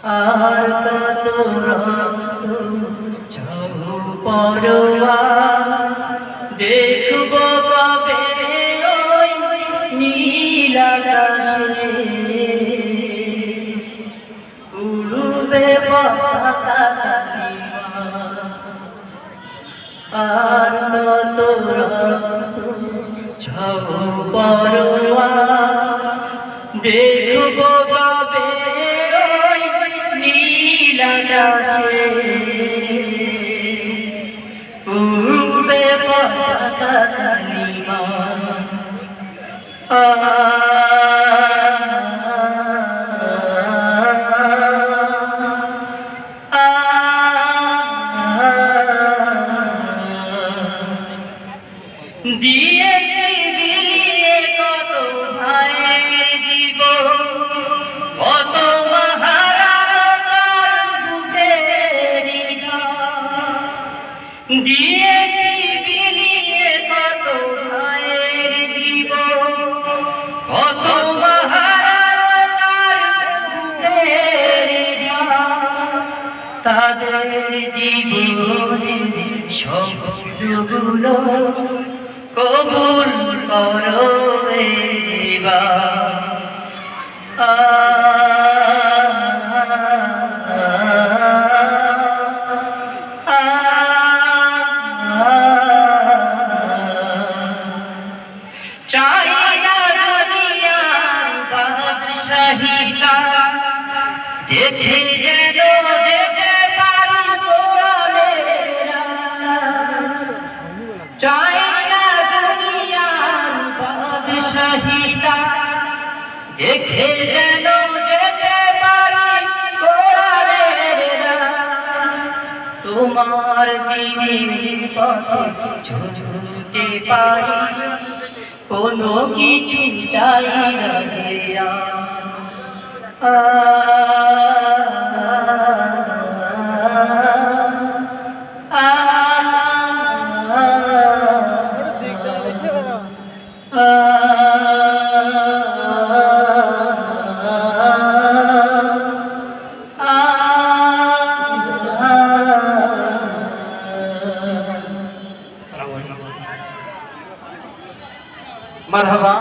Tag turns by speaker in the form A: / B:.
A: আর কত রক্ত পরোয়া দেখব কবে ওই নীল আকাশে উড়বে পতাকা আর কত রক্ত পরোয়া দেখব কবে ওই নীল আকাশে উড়বে পতাকা কালিমা দিয়েছি বিলিয়ে কত ভাইয়ের জীবন কত মহারাজার বুকের দিয়েছি বিলিয়ে কত ভাইয়ের জীবন কত মহারাজার বুকের তাদের জীবনের সবগুলো কবুল করো এবার চাই না দুনিয়ার বাদশাহিতা দেখে যেন যেতে পারি কোরআনের চাই না দুনিয়ার বাদশাহিতা দেখে যেন যেতে পারি কোরআনের তোমার দিনের পথে চলতে পারি কোনো কিছু চাই না যে
B: মারহাবা।